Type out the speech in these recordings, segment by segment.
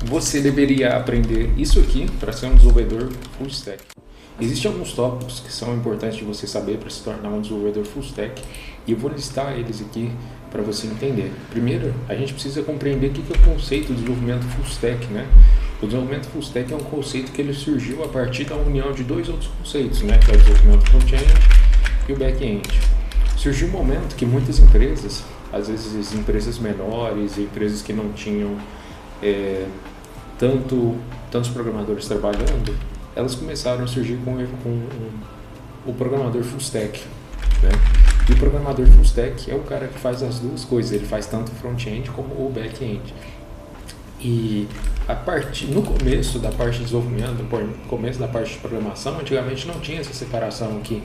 você deveria aprender isso aqui para ser um desenvolvedor full stack. Existem alguns tópicos que são importantes de você saber para se tornar um desenvolvedor full stack e eu vou listar eles aqui para você entender. Primeiro, a gente precisa compreender o que é o conceito de desenvolvimento full stack, né? O desenvolvimento full stack é um conceito que ele surgiu a partir da união de dois outros conceitos, né? Que é o desenvolvimento front-end e o back-end. Surgiu um momento que muitas empresas, às vezes empresas menores, empresas que não tinham tantos programadores trabalhando, elas começaram a surgir com o programador full stack, né? E o programador full stack é o cara que faz as duas coisas, ele faz tanto front-end como o back-end. E no começo da parte de desenvolvimento, no começo da parte de programação, antigamente não tinha essa separação aqui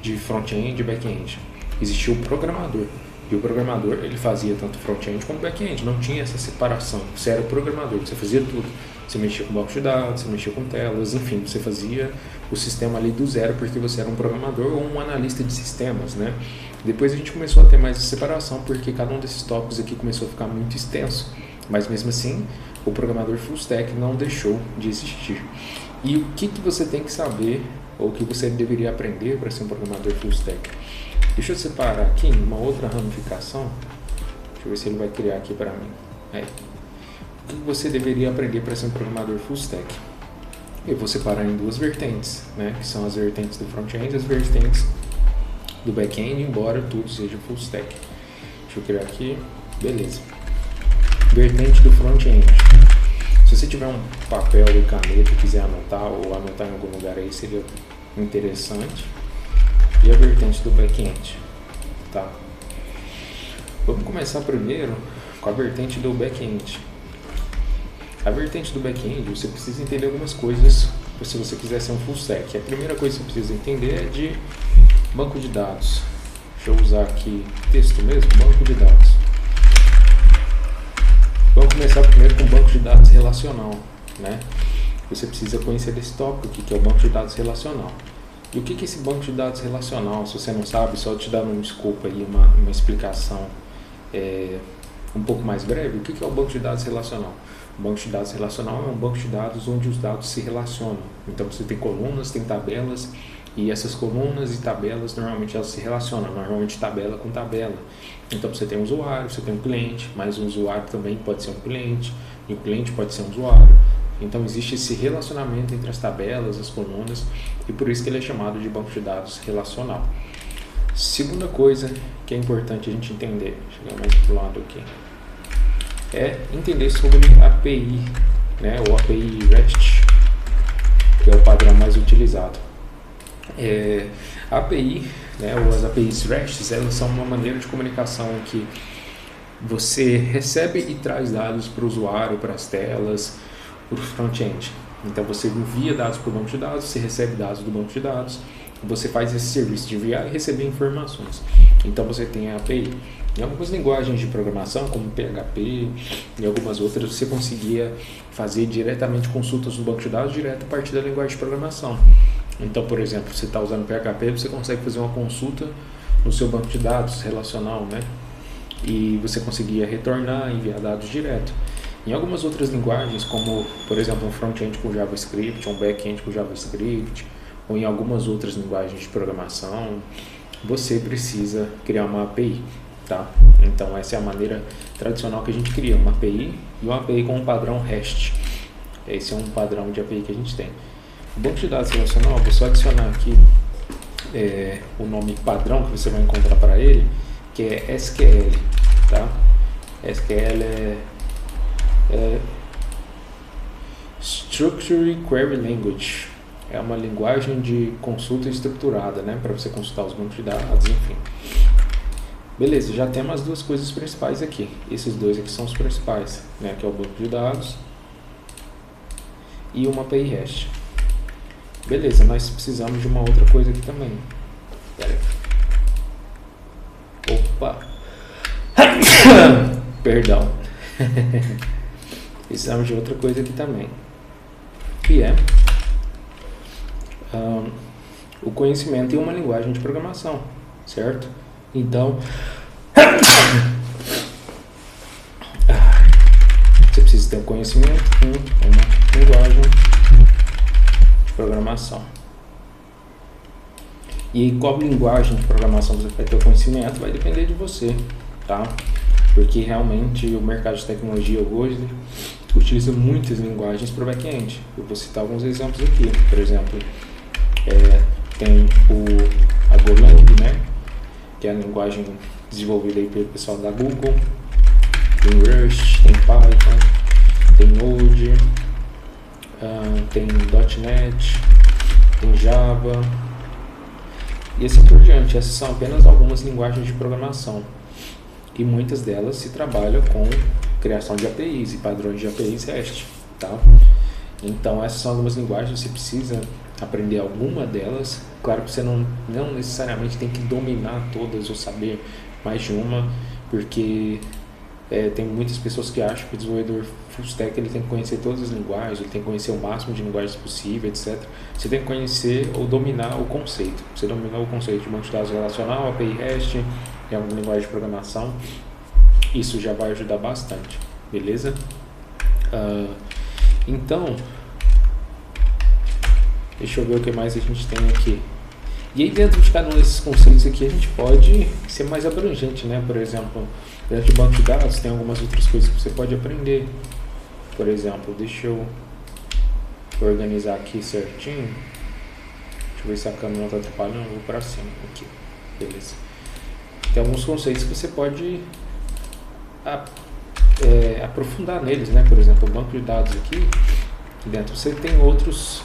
de front-end e back-end. Existia o programador. E o programador, ele fazia tanto front-end como back-end, não tinha essa separação. Você era o programador, você fazia tudo. Você mexia com banco de dados, você mexia com telas, enfim, você fazia o sistema ali do zero porque você era um programador ou um analista de sistemas, né? Depois a gente começou a ter mais essa separação porque cada um desses tópicos aqui começou a ficar muito extenso. Mas mesmo assim, o programador full stack não deixou de existir. E o que você tem que saber, ou o que você deveria aprender para ser um programador full stack? Deixa eu separar aqui uma outra ramificação. Deixa eu ver se ele vai criar aqui para mim. O que você deveria aprender para ser um programador full stack? Eu vou separar em duas vertentes, né? Que são as vertentes do front-end e as vertentes do back-end, embora tudo seja full stack. Deixa eu criar aqui. Beleza. Vertente do front-end. Se você tiver um papel e caneta e quiser anotar ou anotar em algum lugar aí, seria interessante. E a vertente do back-end, tá? Vamos começar primeiro com a vertente do back-end. A vertente do back-end, você precisa entender algumas coisas se você quiser ser um full stack. A primeira coisa que você precisa entender é de banco de dados. Deixa eu usar aqui texto mesmo, banco de dados. Vamos começar primeiro com o banco de dados relacional, né? Você precisa conhecer esse tópico aqui, que é o banco de dados relacional. E o que é esse banco de dados relacional? Se você não sabe, só te dando um escopo aí, uma explicação um pouco mais breve. O que é o banco de dados relacional? O banco de dados relacional é um banco de dados onde os dados se relacionam. Então você tem colunas, tem tabelas, e essas colunas e tabelas normalmente elas se relacionam, normalmente tabela com tabela. Então você tem um usuário, você tem um cliente, mas um usuário também pode ser um cliente, e o cliente pode ser um usuário. Então existe esse relacionamento entre as tabelas, as colunas, e por isso que ele é chamado de banco de dados relacional. Segunda coisa que é importante a gente entender, chegar mais para o lado aqui, é entender sobre API, né, ou API REST, que é o padrão mais utilizado. A API, né, ou as APIs REST, elas são uma maneira de comunicação em que você recebe e traz dados para o usuário, para as telas, para o front-end. Então você envia dados para o banco de dados, você recebe dados do banco de dados, você faz esse serviço de enviar e receber informações. Então você tem a API. Em algumas linguagens de programação, como PHP e algumas outras, você conseguia fazer diretamente consultas no banco de dados direto a partir da linguagem de programação. Então, por exemplo, você está usando PHP, você consegue fazer uma consulta no seu banco de dados relacional, né? E você conseguia retornar, enviar dados direto. Em algumas outras linguagens, como, por exemplo, um front-end com JavaScript, um back-end com JavaScript, ou em algumas outras linguagens de programação, você precisa criar uma API, tá? Então, essa é a maneira tradicional que a gente cria, uma API e uma API com um padrão REST. Esse é um padrão de API que a gente tem. O banco de dados relacional, vou só adicionar aqui o nome padrão que você vai encontrar para ele, que é SQL, tá? SQL é Structured Query Language. É uma linguagem de consulta estruturada, né? Para você consultar os bancos de dados, enfim. Beleza, já temos as duas coisas principais aqui. Esses dois aqui são os principais, né? Que é o banco de dados e uma API REST. Beleza, nós precisamos de uma outra coisa aqui também. Pera aí. Opa! Perdão. Precisamos de outra coisa aqui também. Que é o conhecimento em uma linguagem de programação, certo? Então, você precisa tem o conhecimento com uma linguagem de programação. E qual linguagem de programação você vai ter o conhecimento vai depender de você, tá? Porque realmente o mercado de tecnologia hoje utiliza muitas linguagens para o back-end. Eu vou citar alguns exemplos aqui. Por exemplo, tem a Golang, né? Que é a linguagem desenvolvida aí pelo pessoal da Google. Tem Rust, tem Python, tem Node, tem .NET, tem Java e assim por diante. Essas são apenas algumas linguagens de programação e muitas delas se trabalham com criação de APIs e padrões de APIs REST, tá? Então essas são algumas linguagens, você precisa aprender alguma delas. Claro que você não necessariamente tem que dominar todas ou saber mais de uma, porque tem muitas pessoas que acham que o desenvolvedor full stack ele tem que conhecer todas as linguagens, ele tem que conhecer o máximo de linguagens possível, etc. Você tem que conhecer ou dominar o conceito. Você dominou o conceito de banco de dados relacional, API REST, em alguma linguagem de programação, isso já vai ajudar bastante, beleza? Então, deixa eu ver o que mais a gente tem aqui. E aí dentro de cada um desses conceitos aqui a gente pode ser mais abrangente, né? Por exemplo, dentro de banco de dados tem algumas outras coisas que você pode aprender. Por exemplo, deixa eu organizar aqui certinho. Deixa eu ver se a câmera não está atrapalhando, eu vou para cima aqui, beleza? Tem alguns conceitos que você pode aprofundar neles, né? Por exemplo, o banco de dados aqui dentro você tem outros,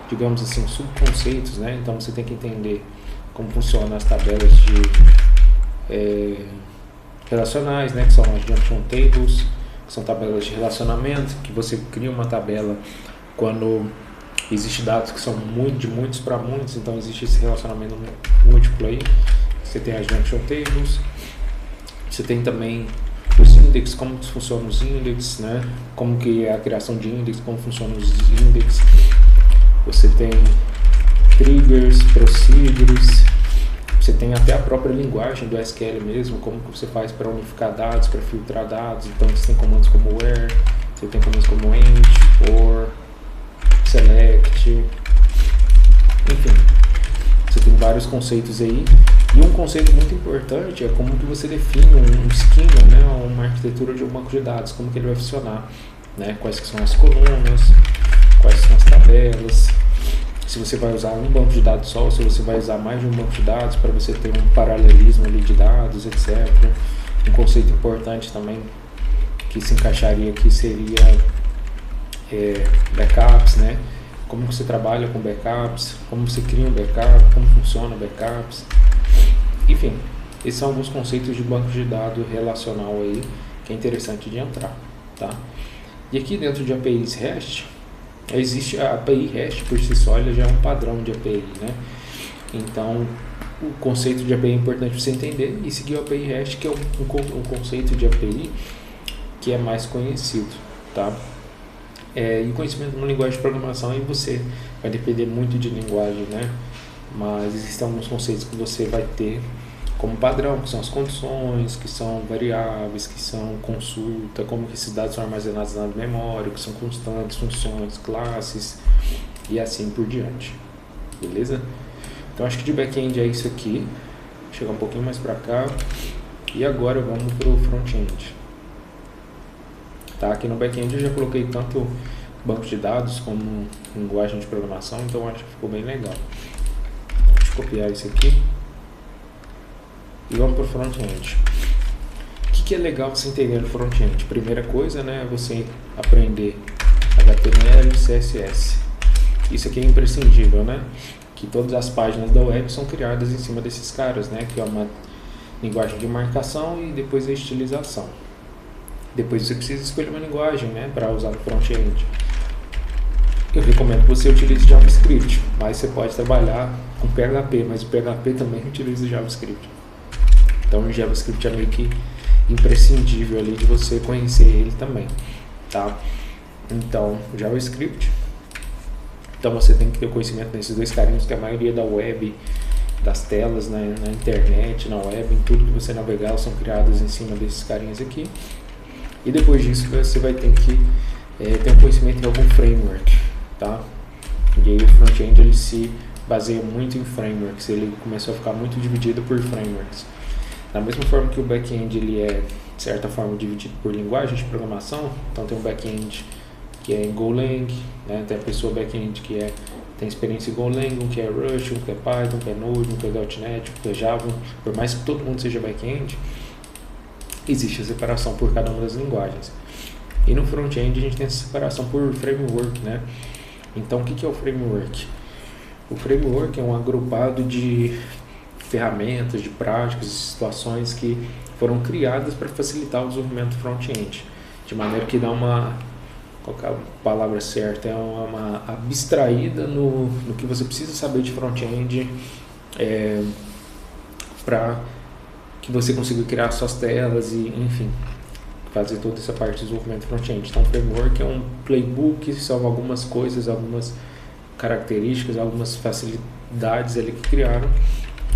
digamos assim, subconceitos, né? Então você tem que entender como funcionam as tabelas de relacionais, né? Que são as junction tables, que são tabelas de relacionamento, que você cria uma tabela quando existem dados que são de muitos para muitos, então existe esse relacionamento múltiplo aí. Você tem as junction tables, você tem também os index, como funcionam os index, né? Como que é a criação de index, como funcionam os index. Você tem triggers, procedures, você tem até a própria linguagem do SQL mesmo, como que você faz para unificar dados, para filtrar dados. Então você tem comandos como where, você tem comandos como end, for, select, enfim, você tem vários conceitos aí. E um conceito muito importante é como que você define um schema, né, uma arquitetura de um banco de dados, como que ele vai funcionar, né, quais que são as colunas, quais são as tabelas, se você vai usar um banco de dados só, ou se você vai usar mais de um banco de dados para você ter um paralelismo ali de dados, etc. Um conceito importante também que se encaixaria aqui seria backups, né? Como você trabalha com backups, como você cria um backup, como funciona backups. Enfim, esses são alguns conceitos de banco de dados relacional aí que é interessante de entrar, tá? E aqui dentro de APIs REST, existe a API REST por si só, ela já é um padrão de API, né? Então, o conceito de API é importante você entender e seguir o API REST, que é um conceito de API que é mais conhecido, tá? E conhecimento de uma linguagem de programação aí você vai depender muito de linguagem, né? Mas existem alguns conceitos que você vai ter como padrão, que são as condições, que são variáveis, que são consulta, como que esses dados são armazenados na memória, que são constantes, funções, classes e assim por diante, beleza? Então acho que de back-end é isso aqui. Vou chegar um pouquinho mais para cá e agora vamos para o front-end. Tá, aqui no back-end eu já coloquei tanto banco de dados como linguagem de programação, então acho que ficou bem legal. Deixa eu copiar isso aqui e vamos para o front-end. O que é legal você entender no front-end? Primeira coisa, né, é você aprender HTML e CSS. Isso aqui é imprescindível, né? Que todas as páginas da web são criadas em cima desses caras, né? Que é uma linguagem de marcação e depois a estilização. Depois você precisa escolher uma linguagem, né, para usar no front-end. Eu recomendo que você utilize JavaScript, mas você pode trabalhar com PHP, mas o PHP também utiliza JavaScript. Então o JavaScript é meio que imprescindível ali de você conhecer ele também, tá? Então, JavaScript. Então você tem que ter conhecimento desses dois carinhos, que a maioria da web, das telas na internet, na web, em tudo que você navegar, são criadas em cima desses carinhas aqui. E depois disso você vai ter que tem um conhecimento em algum framework, tá? E aí o front-end ele se baseia muito em frameworks, ele começou a ficar muito dividido por frameworks. Da mesma forma que o back-end ele é, de certa forma, dividido por linguagem de programação, então tem um back-end que é em Golang, né? Tem a pessoa back-end que tem experiência em Golang, um que é Rush, um que é Python, um que é Node, um que é .NET, um que é Java. Por mais que todo mundo seja back-end, existe a separação por cada uma das linguagens. E no front-end a gente tem essa separação por framework, né? Então o que é o framework? O framework é um agrupado de ferramentas, de práticas, de situações que foram criadas para facilitar o desenvolvimento front-end, de maneira que dá qual é a palavra certa? É uma abstraída no que você precisa saber de front-end para que você consiga criar suas telas e, enfim, fazer toda essa parte de desenvolvimento front-end. Então, o framework é um playbook, são algumas coisas, algumas características, algumas facilidades ali que criaram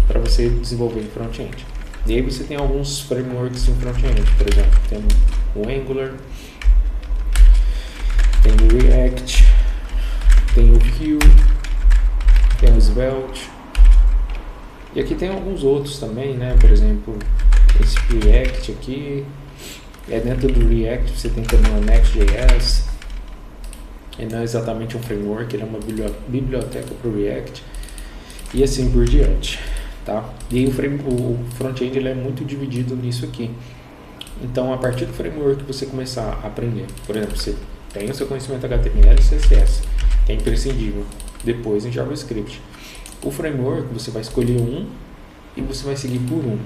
para você desenvolver em front-end. E aí você tem alguns frameworks em front-end, por exemplo, tem o Angular, tem o React, tem o Vue, tem o Svelte, e aqui tem alguns outros também, né? Por exemplo, esse React aqui, dentro do React você tem também o Next.js, ele não é exatamente um framework, ele é uma biblioteca para o React, e assim por diante, tá? E aí o front-end ele é muito dividido nisso aqui. Então, a partir do framework que você começar a aprender, por exemplo, você tem o seu conhecimento HTML e CSS, que é imprescindível, depois em JavaScript. O framework, você vai escolher um e você vai seguir por um.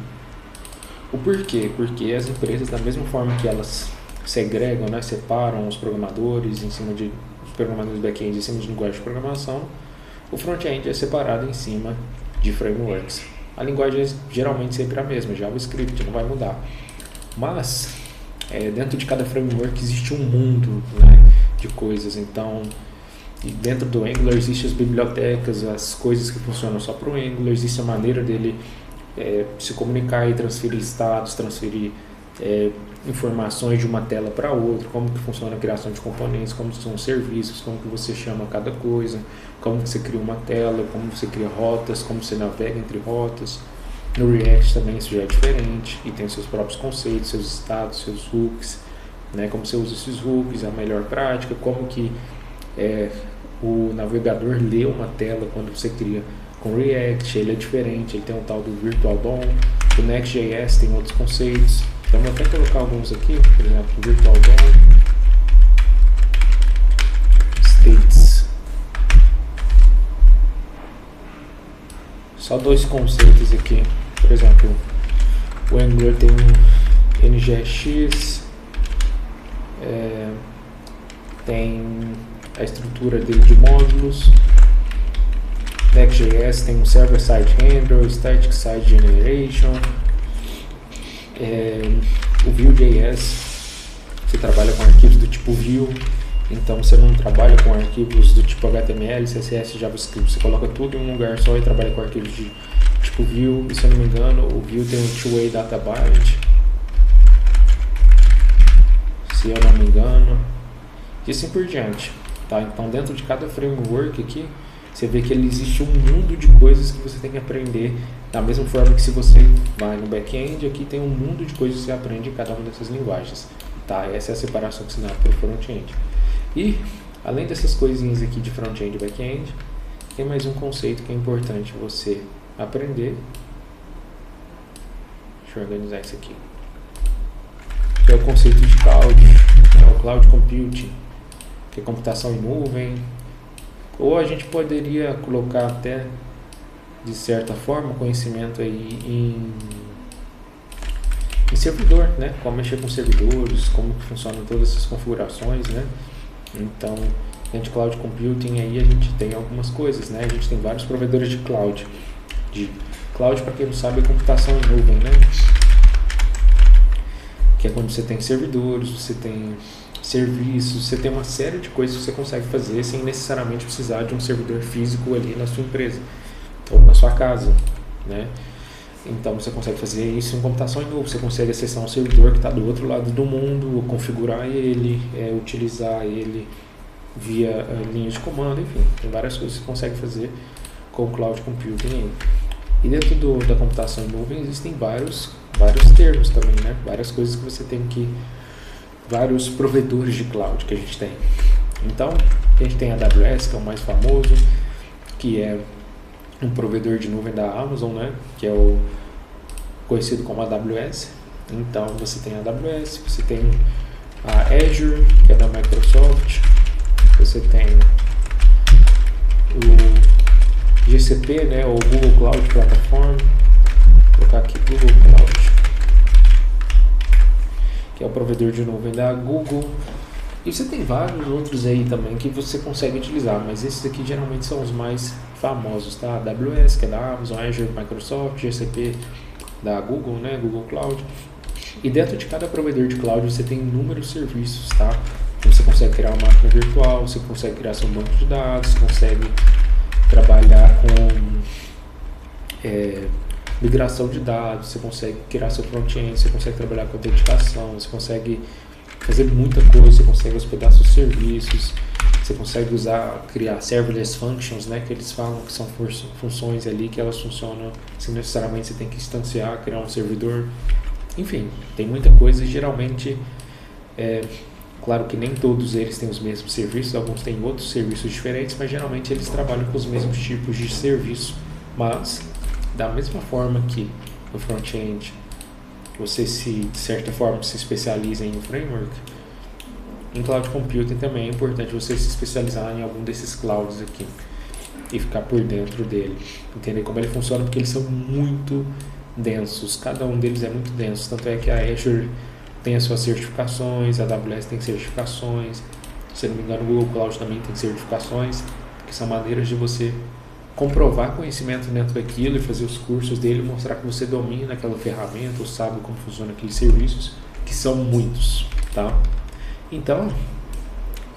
O porquê? Porque as empresas, da mesma forma que elas segregam, né, separam os programadores os programadores back-end em cima de linguagem de programação, o front-end é separado em cima de frameworks. A linguagem é geralmente sempre a mesma, JavaScript, não vai mudar. Mas dentro de cada framework existe um mundo, né, de coisas. Então, dentro do Angular existem as bibliotecas, as coisas que funcionam só para o Angular, existe a maneira dele se comunicar e transferir estados, transferir informações de uma tela para outra, como que funciona a criação de componentes, como são os serviços, como que você chama cada coisa, como que você cria uma tela, como você cria rotas, como você navega entre rotas. No React também isso já é diferente e tem seus próprios conceitos, seus estados, seus hooks, né? Como você usa esses hooks, a melhor prática, como que o navegador lê uma tela quando você cria. Com React ele é diferente, ele tem um tal do Virtual DOM, o Next.js tem outros conceitos. Então vou até colocar alguns aqui, por exemplo, Virtual DOM, States. Só dois conceitos aqui. Por exemplo, o Angular tem um NGX, tem a estrutura dele de módulos. Next.js tem um Server-Side Handler, Static Side Generation. O Vue.js, você trabalha com arquivos do tipo Vue, então você não trabalha com arquivos do tipo HTML, CSS, JavaScript, você coloca tudo em um lugar só e trabalha com arquivos de tipo Vue. E se eu não me engano, o Vue tem um two-way data bind, se eu não me engano, e assim por diante, tá? Então dentro de cada framework aqui, você vê que ele existe um mundo de coisas que você tem que aprender, da mesma forma que se você vai no back-end, aqui tem um mundo de coisas que você aprende em cada uma dessas linguagens, tá? Essa é a separação que se dá para o front-end. E, além dessas coisinhas aqui de front-end e back-end, tem mais um conceito que é importante você aprender. Deixa eu organizar isso aqui. Que é o conceito de cloud, que é o cloud computing, que é computação em nuvem. Ou a gente poderia colocar até, de certa forma, conhecimento aí em servidor, né? Como mexer com servidores, como que funcionam todas essas configurações, né? Então, dentro de cloud computing aí a gente tem algumas coisas, né? A gente tem vários provedores de cloud. Cloud, para quem não sabe, é computação em nuvem, né? Que é quando você tem servidores, você tem serviços, você tem uma série de coisas que você consegue fazer sem necessariamente precisar de um servidor físico ali na sua empresa ou na sua casa, né? Então você consegue fazer isso em computação em nuvem, você consegue acessar um servidor que está do outro lado do mundo, configurar ele, utilizar ele via linhas de comando, enfim, tem várias coisas que você consegue fazer com o Cloud Computing. E dentro da computação em nuvem existem vários termos também, né? Várias coisas que você tem que... vários provedores de cloud que a gente tem. Então, a gente tem a AWS, que é o mais famoso, que é um provedor de nuvem da Amazon, né? Que é o conhecido como AWS. Então, você tem a AWS, você tem a Azure, que é da Microsoft, você tem o GCP, né? O Google Cloud Platform. Vou colocar aqui Google Cloud, que é o provedor de nuvem da Google. E você tem vários outros aí também que você consegue utilizar, mas esses aqui geralmente são os mais famosos, tá? AWS, que é da Amazon, Azure, Microsoft, GCP da Google, né? Google Cloud. E dentro de cada provedor de cloud você tem inúmeros serviços, tá? Você consegue criar uma máquina virtual, você consegue criar seu banco de dados, você consegue trabalhar com migração de dados, você consegue criar seu front-end, você consegue trabalhar com autenticação, você consegue fazer muita coisa, você consegue hospedar seus serviços, você consegue criar serverless functions, né, que eles falam que são funções ali que elas funcionam sem necessariamente você tem que instanciar, criar um servidor. Enfim, tem muita coisa e geralmente, claro que nem todos eles têm os mesmos serviços, alguns têm outros serviços diferentes, mas geralmente eles trabalham com os mesmos tipos de serviço. Mas, da mesma forma que no front-end você de certa forma se especializa em um framework, em Cloud Computing também é importante você se especializar em algum desses clouds aqui e ficar por dentro dele, entender como ele funciona, porque eles são muito densos, cada um deles é muito denso, tanto é que a Azure tem as suas certificações, a AWS tem certificações, se não me engano o Google Cloud também tem certificações, que são maneiras de você comprovar conhecimento dentro daquilo e fazer os cursos dele, mostrar que você domina aquela ferramenta ou sabe como funciona aqueles serviços, que são muitos, tá? Então,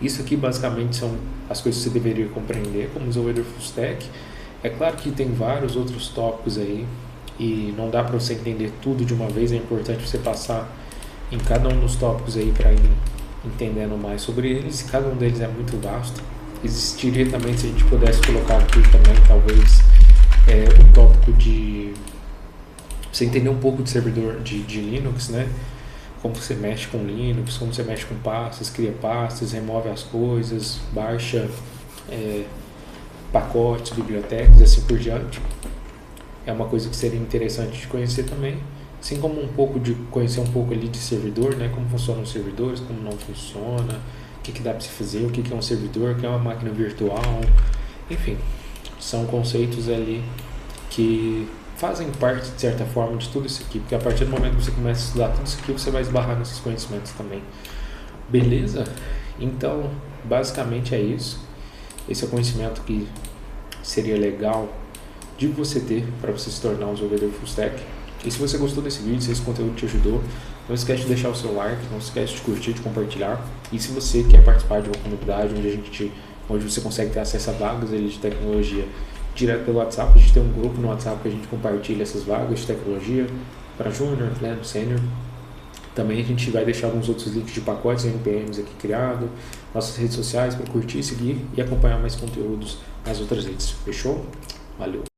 isso aqui basicamente são as coisas que você deveria compreender como desenvolvedor full stack. É claro que tem vários outros tópicos aí e não dá para você entender tudo de uma vez, é importante você passar em cada um dos tópicos aí para ir entendendo mais sobre eles, e cada um deles é muito vasto. Existiria também, se a gente pudesse colocar aqui também, talvez, o tópico de você entender um pouco de servidor de Linux, né? Como você mexe com Linux, como você mexe com pastas, cria pastas, remove as coisas, baixa pacotes, bibliotecas, assim por diante. É uma coisa que seria interessante de conhecer também, assim como conhecer um pouco ali de servidor, né? Como funcionam os servidores, como não funciona, o que dá para se fazer, o que é um servidor, o que é uma máquina virtual, enfim, são conceitos ali que fazem parte, de certa forma, de tudo isso aqui, porque a partir do momento que você começa a estudar tudo isso aqui, você vai esbarrar nesses conhecimentos também. Beleza? Então, basicamente é isso. Esse é o conhecimento que seria legal de você ter para você se tornar um desenvolvedor full stack. E se você gostou desse vídeo, se esse conteúdo te ajudou, não esquece de deixar o seu like, não esquece de curtir, de compartilhar. E se você quer participar de uma comunidade onde você consegue ter acesso a vagas ali de tecnologia direto pelo WhatsApp, a gente tem um grupo no WhatsApp que a gente compartilha essas vagas de tecnologia para Júnior, Pleno, Sênior. Também a gente vai deixar alguns outros links de pacotes NPMs aqui criado, nossas redes sociais para curtir, seguir e acompanhar mais conteúdos nas outras redes. Fechou? Valeu!